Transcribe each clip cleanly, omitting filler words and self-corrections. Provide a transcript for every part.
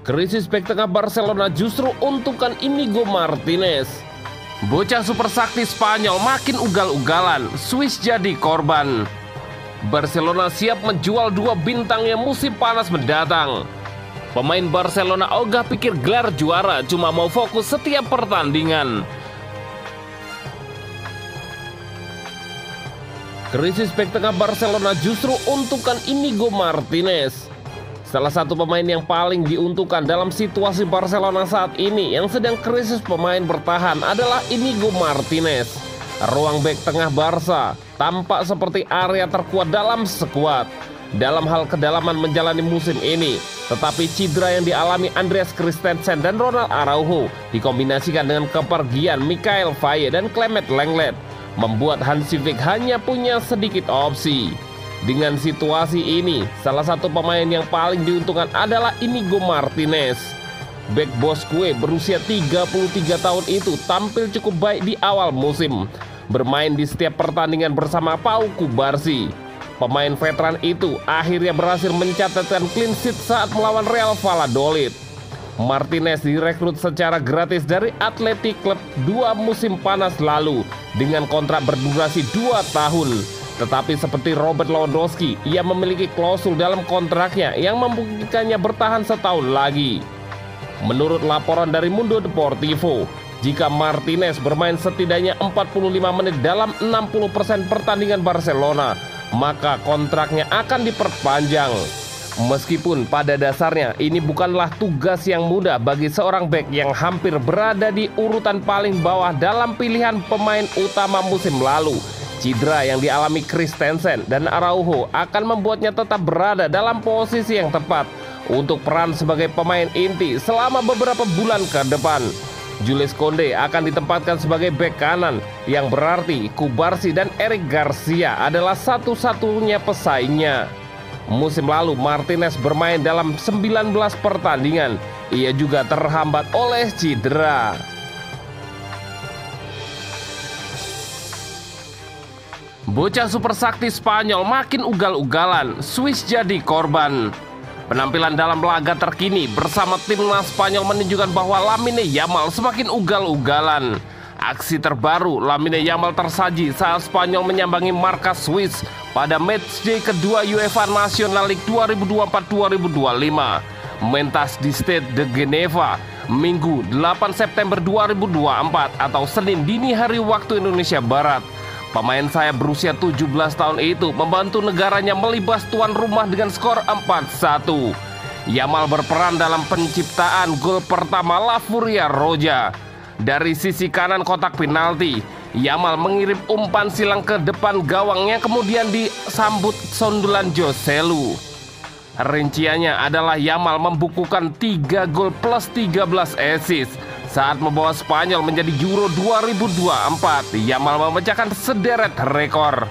Krisis bek tengah Barcelona justru untukkan Inigo Martinez. Bocah super sakti Spanyol makin ugal-ugalan, Swiss jadi korban. Barcelona siap menjual 2 bintangnya musim panas mendatang. Pemain Barcelona ogah pikir gelar juara, cuma mau fokus setiap pertandingan. Krisis bek tengah Barcelona justru untukkan Inigo Martinez. Salah satu pemain yang paling diuntungkan dalam situasi Barcelona saat ini yang sedang krisis pemain bertahan adalah Inigo Martinez. Ruang bek tengah Barca tampak seperti area terkuat dalam skuad dalam hal kedalaman menjalani musim ini. Tetapi cedera yang dialami Andreas Christensen dan Ronald Araujo dikombinasikan dengan kepergian Michael Faye dan Clement Lenglet membuat Hansi Flick hanya punya sedikit opsi. Dengan situasi ini, salah satu pemain yang paling diuntungkan adalah Inigo Martinez. Bek Bosque berusia 33 tahun itu tampil cukup baik di awal musim, bermain di setiap pertandingan bersama Pau Cubarsí. Pemain veteran itu akhirnya berhasil mencatatkan clean sheet saat melawan Real Valladolid. Martinez direkrut secara gratis dari Athletic Club 2 musim panas lalu dengan kontrak berdurasi 2 tahun. Tetapi seperti Robert Lewandowski, ia memiliki klausul dalam kontraknya yang memungkinkannya bertahan setahun lagi. Menurut laporan dari Mundo Deportivo, jika Martinez bermain setidaknya 45 menit dalam 60% pertandingan Barcelona, maka kontraknya akan diperpanjang. Meskipun pada dasarnya ini bukanlah tugas yang mudah bagi seorang bek yang hampir berada di urutan paling bawah dalam pilihan pemain utama musim lalu. Cedera yang dialami Christensen dan Araujo akan membuatnya tetap berada dalam posisi yang tepat untuk peran sebagai pemain inti selama beberapa bulan ke depan. Jules Koundé akan ditempatkan sebagai bek kanan, yang berarti Cubarsí dan Eric Garcia adalah satu-satunya pesaingnya. Musim lalu Martinez bermain dalam 19 pertandingan. Ia juga terhambat oleh cedera. Bocah super sakti Spanyol makin ugal-ugalan, Swiss jadi korban. Penampilan dalam laga terkini bersama timnas Spanyol menunjukkan bahwa Lamine Yamal semakin ugal-ugalan. Aksi terbaru Lamine Yamal tersaji saat Spanyol menyambangi markas Swiss pada matchday kedua UEFA National League 2024-2025. Mentas di Stade de Geneva, Minggu 8 September 2024 atau Senin dini hari waktu Indonesia Barat. Pemain sayap berusia 17 tahun itu membantu negaranya melibas tuan rumah dengan skor 4-1. Yamal berperan dalam penciptaan gol pertama La Furia Roja. Dari sisi kanan kotak penalti, Yamal mengirim umpan silang ke depan gawangnya kemudian disambut sundulan Joselu. Rinciannya adalah Yamal membukukan 3 gol plus 13 assist. Saat membawa Spanyol menjadi Euro 2024, Yamal memecahkan sederet rekor.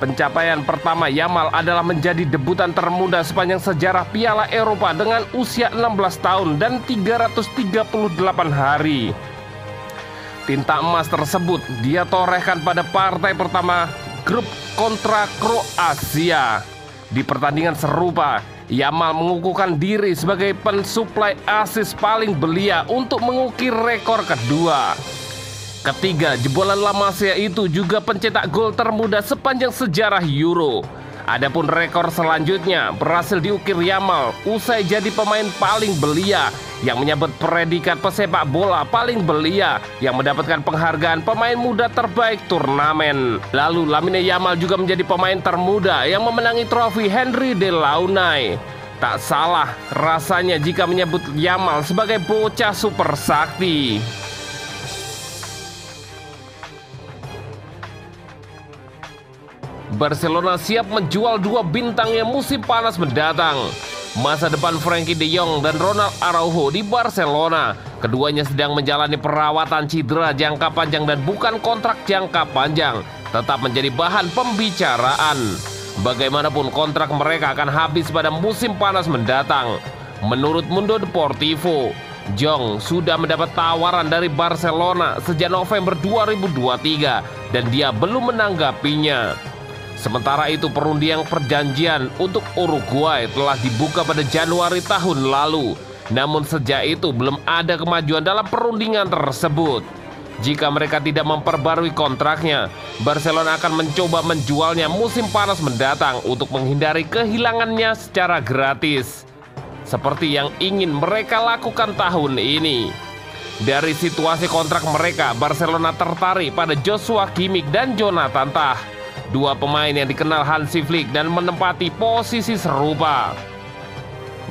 Pencapaian pertama Yamal adalah menjadi debutan termuda sepanjang sejarah Piala Eropa dengan usia 16 tahun dan 338 hari. Tinta emas tersebut dia torehkan pada partai pertama grup kontra Kroasia. Di pertandingan serupa, Yamal mengukuhkan diri sebagai pensuplai assist paling belia untuk mengukir rekor kedua. Ketiga, jebolan La Masia itu juga pencetak gol termuda sepanjang sejarah Euro. Adapun rekor selanjutnya berhasil diukir Yamal usai jadi pemain paling belia yang menyabet predikat pesepak bola paling belia yang mendapatkan penghargaan pemain muda terbaik turnamen. Lalu Lamine Yamal juga menjadi pemain termuda yang memenangi trofi Henry de Launay. Tak salah rasanya jika menyebut Yamal sebagai bocah super sakti. Barcelona siap menjual 2 bintangnya musim panas mendatang. Masa depan Frenkie de Jong dan Ronald Araujo di Barcelona. Keduanya sedang menjalani perawatan cedera jangka panjang dan bukan kontrak jangka panjang, tetap menjadi bahan pembicaraan. Bagaimanapun kontrak mereka akan habis pada musim panas mendatang. Menurut Mundo Deportivo, Jong sudah mendapat tawaran dari Barcelona sejak November 2023 dan dia belum menanggapinya. Sementara itu perundingan perjanjian untuk Uruguay telah dibuka pada Januari tahun lalu. Namun sejak itu belum ada kemajuan dalam perundingan tersebut. Jika mereka tidak memperbarui kontraknya, Barcelona akan mencoba menjualnya musim panas mendatang untuk menghindari kehilangannya secara gratis, seperti yang ingin mereka lakukan tahun ini. Dari situasi kontrak mereka, Barcelona tertarik pada Joshua Kimmich dan Jonathan Tah, dua pemain yang dikenal Hansi Flick dan menempati posisi serupa.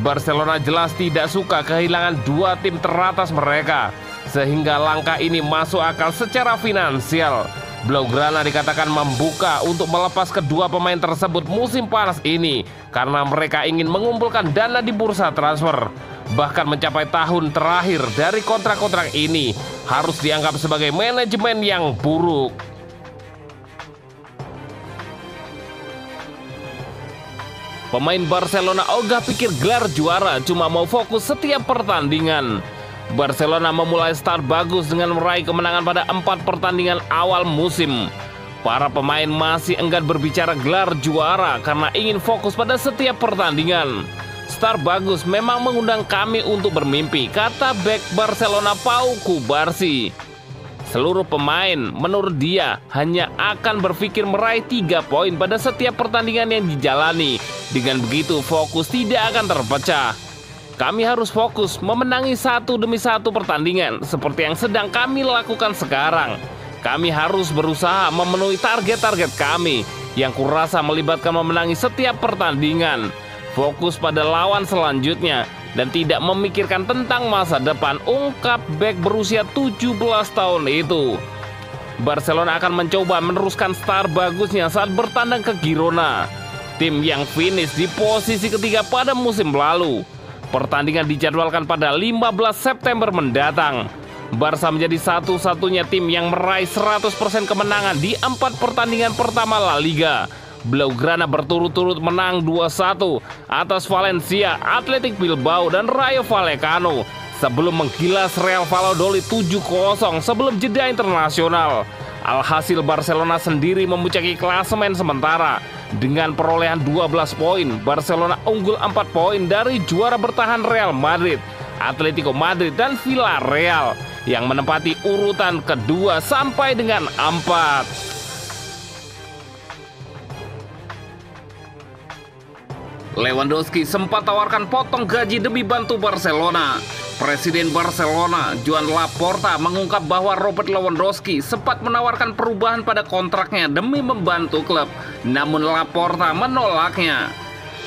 Barcelona jelas tidak suka kehilangan dua tim teratas mereka, sehingga langkah ini masuk akal secara finansial. Blaugrana dikatakan membuka untuk melepas kedua pemain tersebut musim panas ini karena mereka ingin mengumpulkan dana di bursa transfer. Bahkan mencapai tahun terakhir dari kontrak-kontrak ini harus dianggap sebagai manajemen yang buruk. Pemain Barcelona ogah pikir gelar juara, cuma mau fokus setiap pertandingan. Barcelona memulai start bagus dengan meraih kemenangan pada 4 pertandingan awal musim. Para pemain masih enggan berbicara gelar juara karena ingin fokus pada setiap pertandingan. Start bagus memang mengundang kami untuk bermimpi, kata bek Barcelona Pau Cubarsí. Seluruh pemain menurut dia hanya akan berpikir meraih 3 poin pada setiap pertandingan yang dijalani. Dengan begitu fokus tidak akan terpecah. Kami harus fokus memenangi satu demi satu pertandingan seperti yang sedang kami lakukan sekarang. Kami harus berusaha memenuhi target-target kami yang kurasa melibatkan memenangi setiap pertandingan. Fokus pada lawan selanjutnya dan tidak memikirkan tentang masa depan, ungkap bek berusia 17 tahun itu. Barcelona akan mencoba meneruskan start bagusnya saat bertandang ke Girona, tim yang finish di posisi ketiga pada musim lalu. Pertandingan dijadwalkan pada 15 September mendatang. Barca menjadi satu-satunya tim yang meraih 100% kemenangan di 4 pertandingan pertama La Liga. Blaugrana berturut-turut menang 2-1 atas Valencia, Athletic Bilbao, dan Rayo Vallecano sebelum menggilas Real Valladolid 7-0 sebelum jeda internasional. Alhasil Barcelona sendiri memuncaki klasemen sementara dengan perolehan 12 poin. Barcelona unggul 4 poin dari juara bertahan Real Madrid, Atletico Madrid, dan Villarreal yang menempati urutan kedua sampai dengan 4. Lewandowski sempat tawarkan potong gaji demi bantu Barcelona. Presiden Barcelona, Joan Laporta, mengungkap bahwa Robert Lewandowski sempat menawarkan perubahan pada kontraknya demi membantu klub. Namun Laporta menolaknya.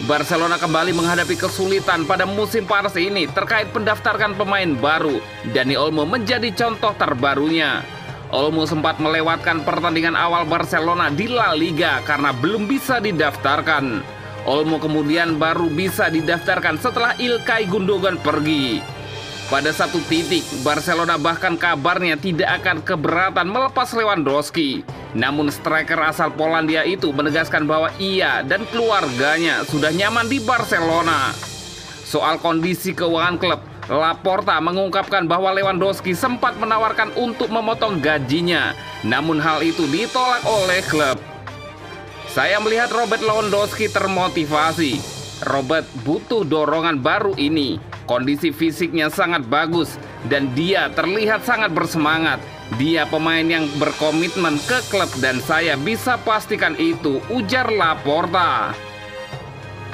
Barcelona kembali menghadapi kesulitan pada musim panas ini terkait pendaftaran pemain baru. Dani Olmo menjadi contoh terbarunya. Olmo sempat melewatkan pertandingan awal Barcelona di La Liga karena belum bisa didaftarkan. Olmo kemudian baru bisa didaftarkan setelah Ilkay Gundogan pergi. Pada satu titik, Barcelona bahkan kabarnya tidak akan keberatan melepas Lewandowski. Namun striker asal Polandia itu menegaskan bahwa ia dan keluarganya sudah nyaman di Barcelona. Soal kondisi keuangan klub, Laporta mengungkapkan bahwa Lewandowski sempat menawarkan untuk memotong gajinya. Namun hal itu ditolak oleh klub. Saya melihat Robert Lewandowski termotivasi. Robert butuh dorongan baru ini. Kondisi fisiknya sangat bagus dan dia terlihat sangat bersemangat. Dia pemain yang berkomitmen ke klub dan saya bisa pastikan itu, ujar Laporta.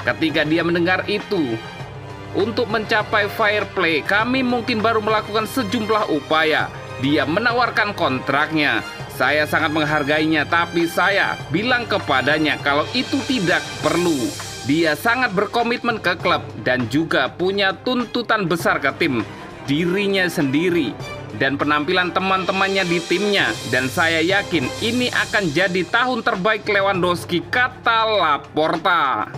Ketika dia mendengar itu, untuk mencapai fair play, kami mungkin baru melakukan sejumlah upaya. Dia menawarkan kontraknya. Saya sangat menghargainya, tapi saya bilang kepadanya kalau itu tidak perlu. Dia sangat berkomitmen ke klub dan juga punya tuntutan besar ke tim, dirinya sendiri, dan penampilan teman-temannya di timnya. Dan saya yakin ini akan jadi tahun terbaik Lewandowski, kata Laporta.